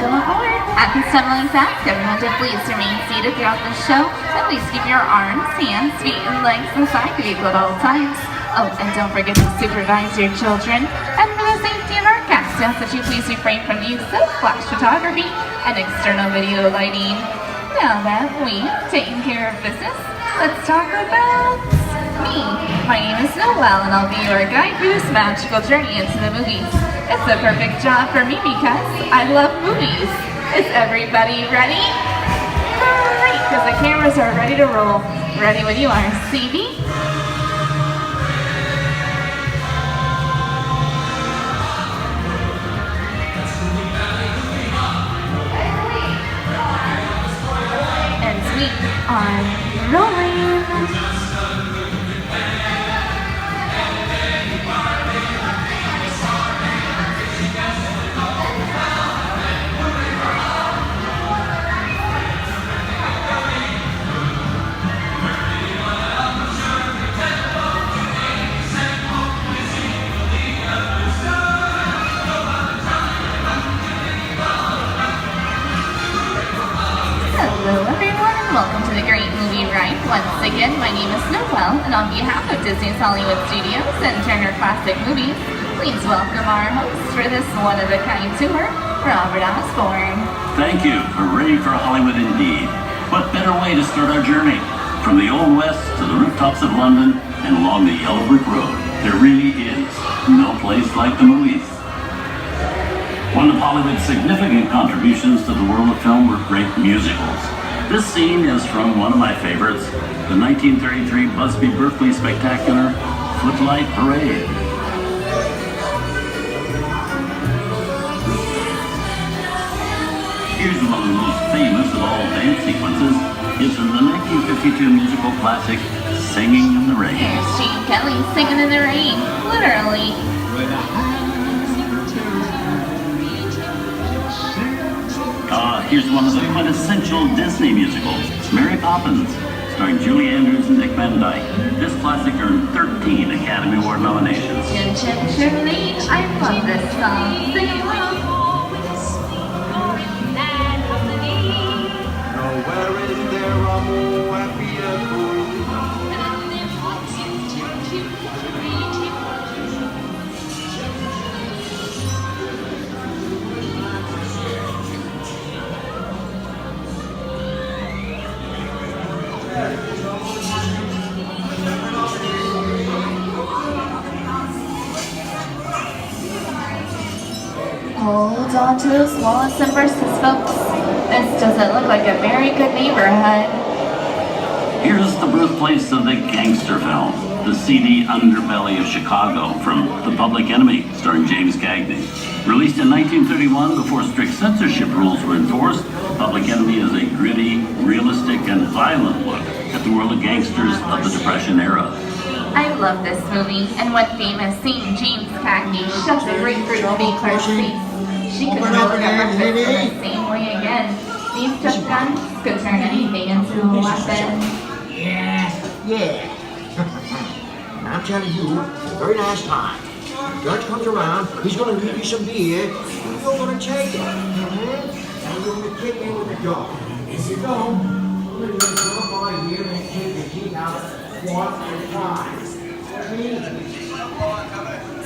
welcome aboard. At this time, I'd like to ask everyone to please remain seated throughout the show. And please keep your arms, hands, feet, and legs inside the vehicle at all times. Oh, and don't forget to supervise your children. And for the safety of our cast, I ask that you please refrain from the use of flash photography and external video lighting. Now that we've taken care of business, let's talk about me. My name is Noelle, and I'll be your guide through this magical journey into the movies. It's the perfect job for me because I love movies. Is everybody ready? Great, because the cameras are ready to roll. Ready when you are, CB. And we are rolling. Hello everyone, and welcome to the Great Movie Ride. Once again, my name is Noelle, and on behalf of Disney's Hollywood Studios and Turner Classic Movies, please welcome our host for this one-of-a-kind tour, Robert Osborne. Thank you. Hooray for Hollywood indeed. What better way to start our journey? From the Old West to the rooftops of London and along the Yellow Brick Road, there really is no place like the movies. One of Hollywood's significant contributions to the world of film were great musicals. This scene is from one of my favorites, the 1933 Busby Berkeley spectacular, Footlight Parade. Here's one of the most famous of all dance sequences. It's from the 1952 musical classic, Singing in the Rain. Here's Gene Kelly singing in the rain, literally. Here's one of the quintessential Disney musicals, Mary Poppins, starring Julie Andrews and Dick Van Dyke. This classic earned 13 Academy Award nominations. Chin Chin Chimney, I love this song. Sing along. Nowhere is there a more happier crew. Hold on to those wallets and purses, folks. This doesn't look like a very good neighborhood. Here's the birthplace of the gangster film, the seedy underbelly of Chicago from The Public Enemy, starring James Cagney. Released in 1931 before strict censorship rules were enforced, Public Enemy is a gritty, realistic, and violent look at the world of gangsters of the Depression era. I love this movie, and one famous scene, James Cagney shoves a grapefruit in Clark's face. She could never look at breakfast in the same way again. These tough guns could turn anything into a weapon. Yeah. And I'm telling you, it's a very nice time. When the judge comes around, he's going to leave you some beer, and you're going to take it. And you're going to kick in with the dog. If you don't, you're going to come by here and take your teeth out one at a time.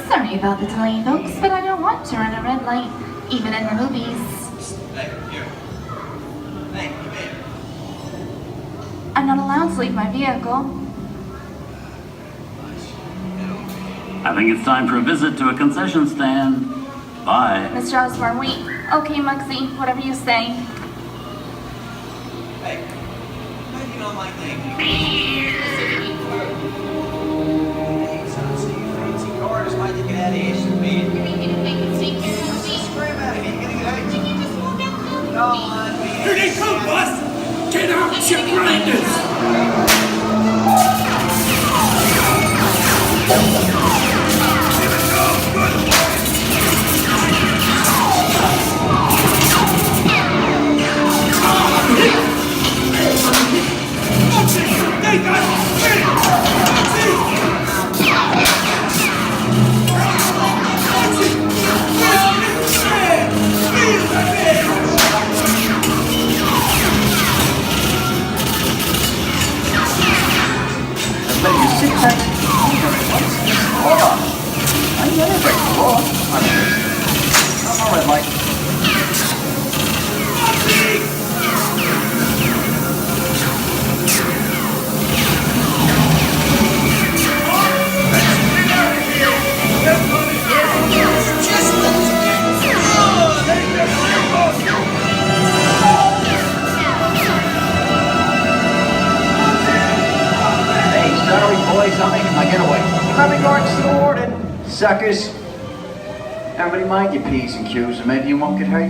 Sorry about the delay, folks, but I don't want to run a red light, even in the movies. I'm not allowed to leave my vehicle. I think it's time for a visit to a concession stand. Bye. Mr. Osborne, wait. Okay, Mugsy, whatever you say. Hey, how you know my name? Fancy cars, why'd you get out of here, man? Scream out again, you gonna get out of here? Go on, man. Here they come, boss! Get out, your grinders! sit tight. What's the score? I never break the law. I'm all right, Mike. Sorry, boys, I'm making my getaway. My regards to the warden, suckers. Nobody mind your P's and Q's, and maybe you won't get hurt.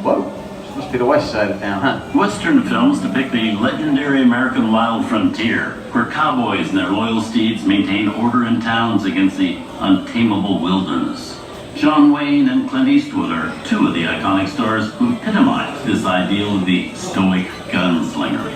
Whoa, this must be the west side of town, huh? Western films depict the legendary American wild frontier, where cowboys and their loyal steeds maintain order in towns against the untamable wilderness. John Wayne and Clint Eastwood are two of the iconic stars who epitomize this ideal of the stoic gunslinger.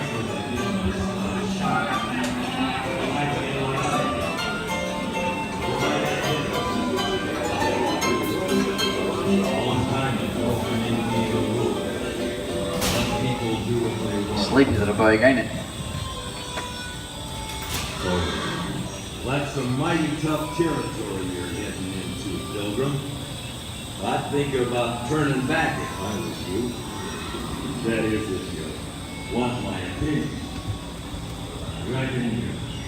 Sleepy little bug, ain't it? That's some mighty tough territory you're getting into, Pilgrim. I'd think about turning back if I was you. That is, if you want my opinion.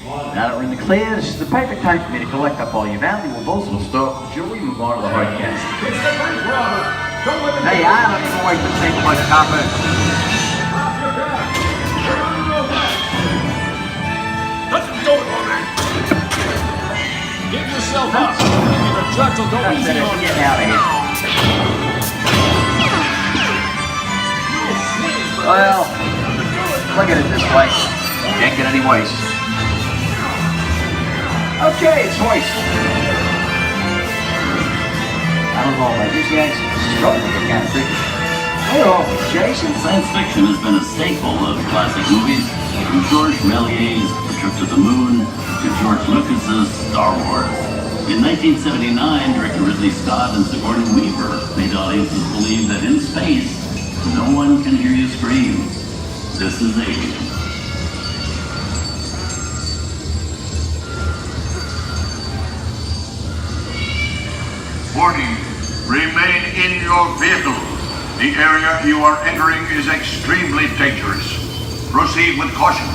Now that we're in the clear, this is the perfect time for me to collect up all your valuable versatile stuff. Shall we move on to the hard cast? Hey, I don't even wait to think much, copper. Give yourself up. The judge will go easy on you. Get out of here. Well, look at it this way. Can't get any waste. Okay, it's hoist. I don't know about these guys. Struggling to get kind of tricky. Hey, Jason. Science fiction has been a staple of classic movies, from George Méliès's The Trip to the Moon to George Lucas's Star Wars. In 1979, director Ridley Scott and Sigourney Weaver made audiences believe that in space, no one can hear you scream. This is Alien. Warning, remain in your vehicle. The area you are entering is extremely dangerous. Proceed with caution.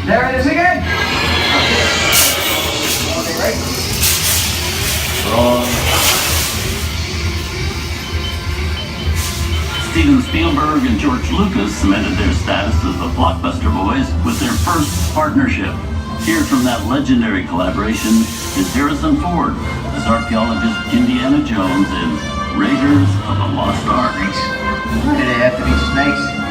There it is again. Okay, right? Wrong. Steven Spielberg and George Lucas cemented their status as the blockbuster boys with their first partnership. Here from that legendary collaboration is Harrison Ford as archaeologist Indiana Jones in Raiders of the Lost Ark. Why did it have to be snakes?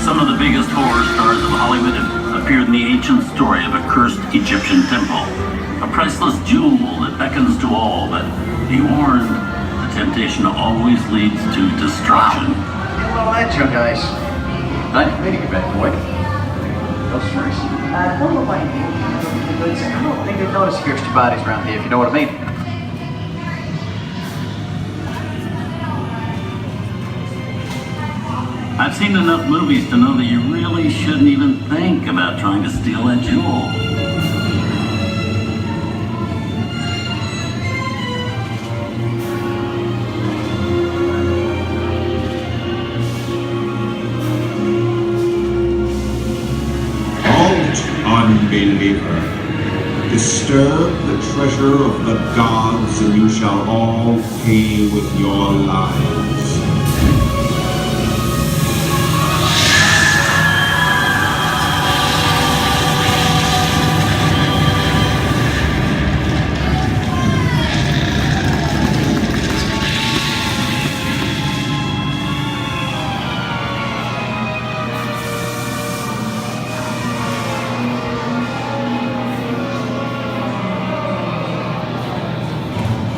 Some of the biggest horror stars of Hollywood have appeared in the ancient story of a cursed Egyptian temple. A priceless jewel that beckons to all, but be warned, the temptation always leads to destruction. Get a little intro, guys. Nice to meet you, bad boy. Go first. Don't know why I don't think they notice extra bodies around here, if you know what I mean. I've seen enough movies to know that you really shouldn't even think about trying to steal that jewel. Unbeliever, disturb the treasure of the gods and you shall all pay with your lives.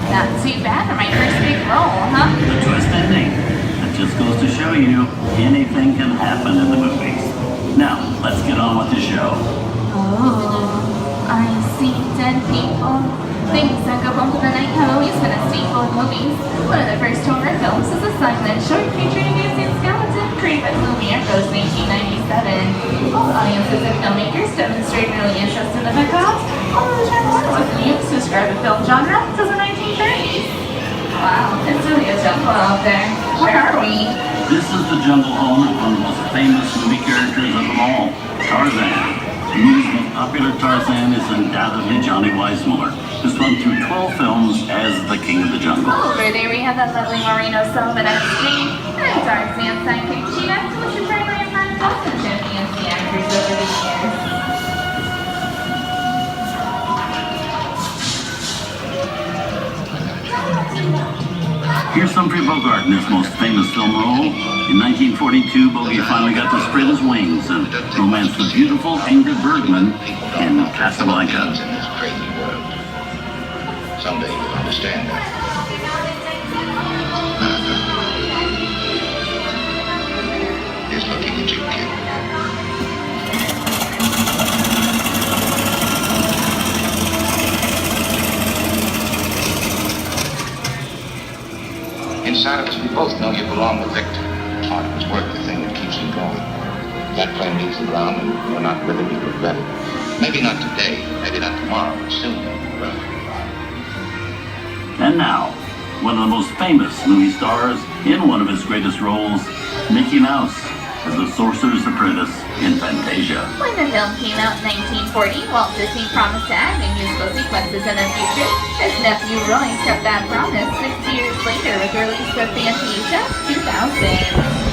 Not too bad for my first big role, huh? The twist ending. That just goes to show you anything can happen in the movies. Now, let's get on with the show. Oh, I see dead people. Things that go bump in the night have always been a staple of movies. One of the first horror films is a silent short featuring a museum skeleton created by Lumiere in 1997. Both audiences and filmmakers demonstrated early interest in the macabre, although the term horror wasn't used to describe the film genre until the 1930s. Wow, it's really a jungle out there. Where are we? This is the jungle home of one of the most famous movie characters of them all, Tarzan. The movie's most popular Tarzan is undoubtedly Johnny Weissmuller, who's run through 12 films as the King of the Jungle. Over there we have that lovely Marino Sullivan on screen, and Tarzan's sidekick Cheetah, which is primary and Mark Dawson champions the actors over the years. Here's Humphrey Bogart in his most famous film role. In 1942, Bogey finally got to spread his wings and romance the beautiful Ingrid Bergman in Casablanca. In this crazy world. Someday you'll understand that. Here's looking at you, kid. Inside of us, we both know you belong to Victor. Hard of his work, the thing that keeps him going. That plane leaves the ground and you're not with him, you regret it. Maybe not today, maybe not tomorrow, but soon you'll regret it. And now, one of the most famous movie stars in one of his greatest roles, Mickey Mouse, as the Sorcerer's Apprentice in Fantasia. When the film came out in 1940, Walt Disney promised to add new musical sequences in the future. His nephew Roy kept that promise 6 years later with the release of Fantasia 2000.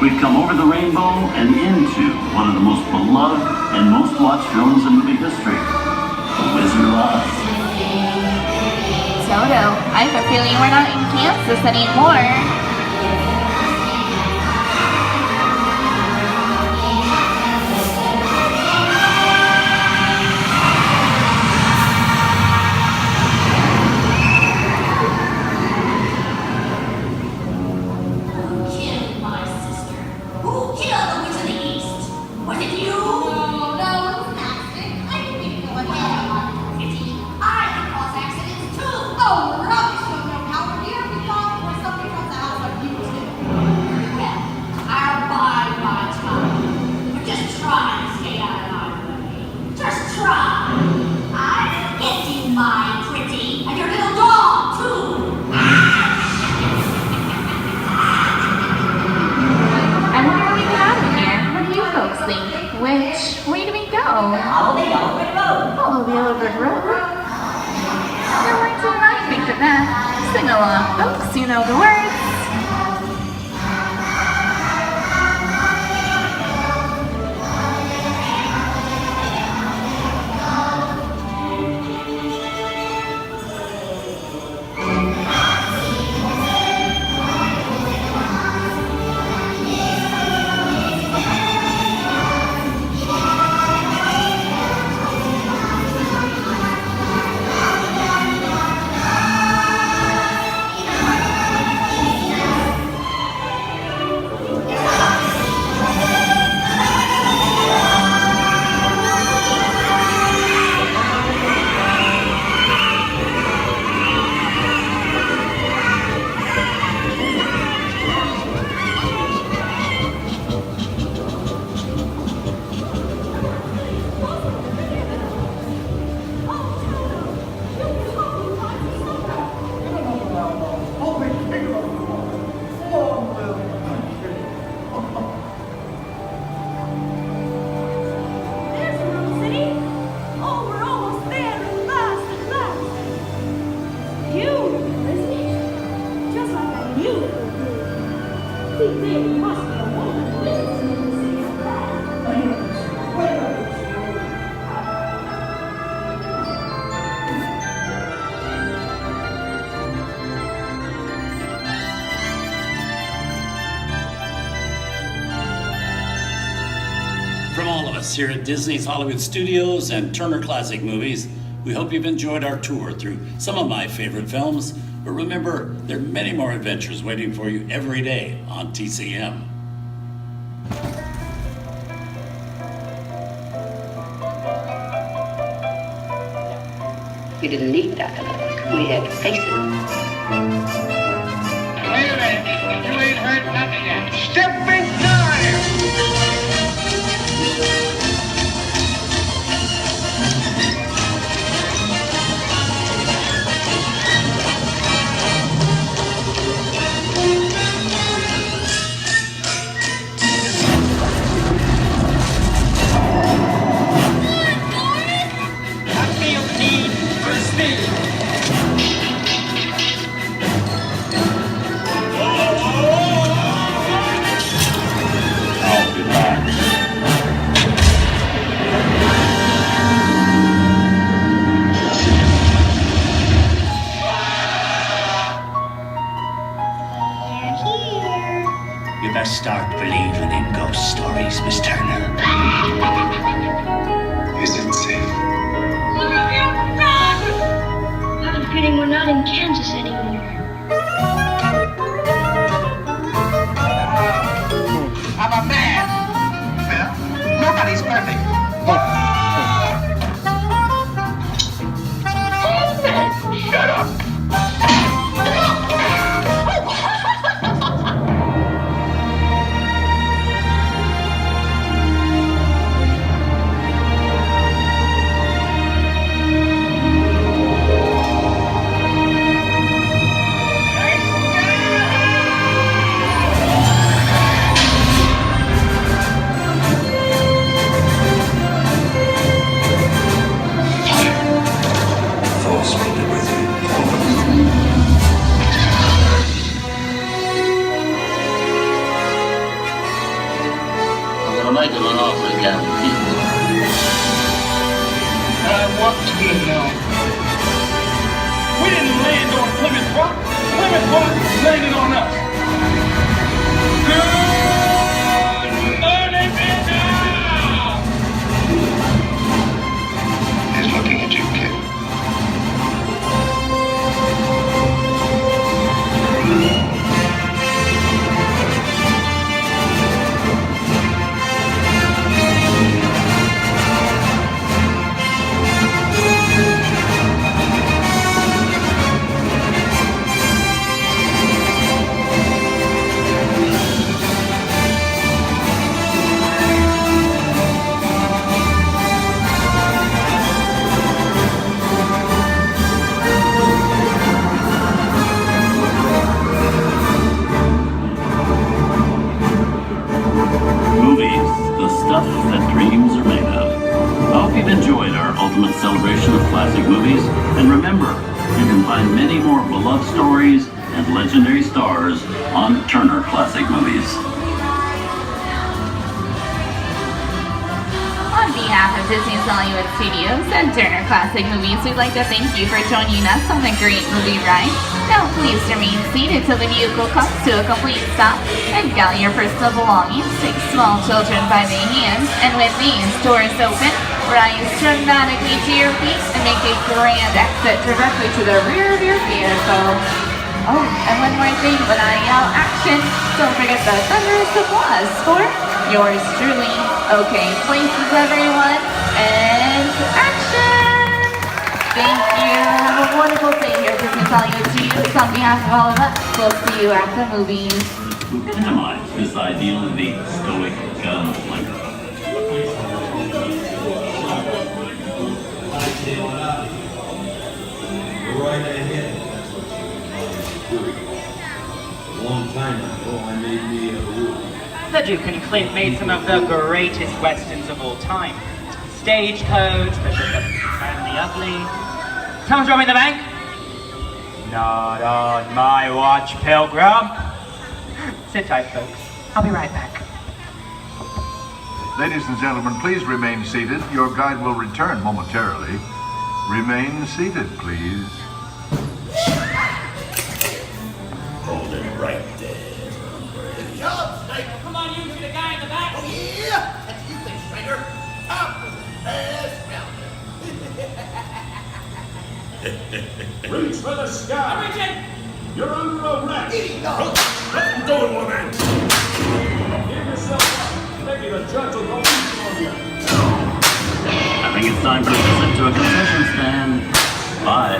We've come over the rainbow and into one of the most beloved and most watched films in movie history, The Wizard of Oz. Toto, I have a feeling we're not in Kansas anymore. Which way do we go? Follow the yellow brick road. Follow the yellow brick road. You're right to I think of that. Sing along, folks, you know the words. From all of us here at Disney's Hollywood Studios and Turner Classic Movies, we hope you've enjoyed our tour through some of my favorite films. But remember, there are many more adventures waiting for you every day on TCM. We didn't need dialogue. We had faces. Wait a minute. You ain't heard nothing yet. Step in time! Start believing in ghost stories, Miss Turner. Is it safe? I have a feeling we're not in Kansas anymore. I'm a man. Well, nobody's perfect. Shut up. Make him an offer again. I want to be known. We didn't land on Plymouth Rock. Plymouth Rock landed on us. Good morning, Vietnam! He's looking at you, kid. That dreams are made of. I hope you've enjoyed our ultimate celebration of classic movies, and remember, you can find many more beloved stories and legendary stars on Turner Classic Movies. On behalf of Disney's Hollywood Studios and Turner Classic Movies, we'd like to thank you for joining us on the great movie ride. Now please remain seated till the vehicle comes to a complete stop and gather your personal belongings. Take small children by the hands, and with these doors open, rise dramatically to your feet and make a grand exit directly to the rear of your vehicle. Oh, and one more thing, when I yell action, don't forget the thunderous applause for yours truly. Okay, places everyone, and action! Thank you. Have a wonderful day here at Disney's Hollywood Studios. On behalf of all of us, we'll see you at the movies. To minimize this ideal of the stoic gunslinger. Right ahead. That's what you do. A long time ago, I made me a rule. The Duke and Clint made some of the greatest westerns of all time. Stagecoach, The Good, and the Ugly. Someone's robbing the bank? Not on my watch, Pilgrim. Sit tight, folks. I'll be right back. Ladies and gentlemen, please remain seated. Your guide will return momentarily. Remain seated, please. Hold it right there. Good job, Snake. Come on, you see the guy in the back? Oh, yeah. That's you think, Striker. Up with the fast rounder. Reach for the sky. I'm reaching. You're under arrest. Here you go. Let him go, woman. Give yourself up. Maybe the judge will go easy on you. I think it's time for us to sit to a concession stand. Bye.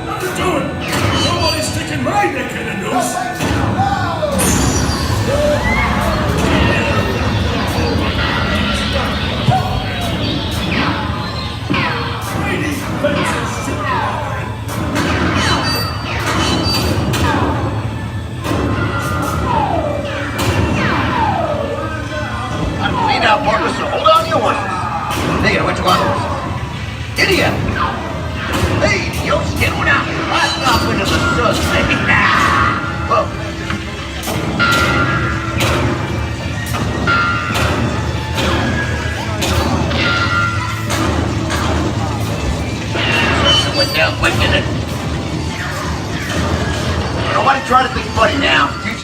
What are you doing? Nobody's sticking my neck in a noose. Lady, fences, Lean out, partner, so hold on to your horses. Hey, which ones? Idiot! Hey, you're getting one out. Right off into the sun, baby. Whoa. Went down quick, didn't it? Nobody try to think funny now.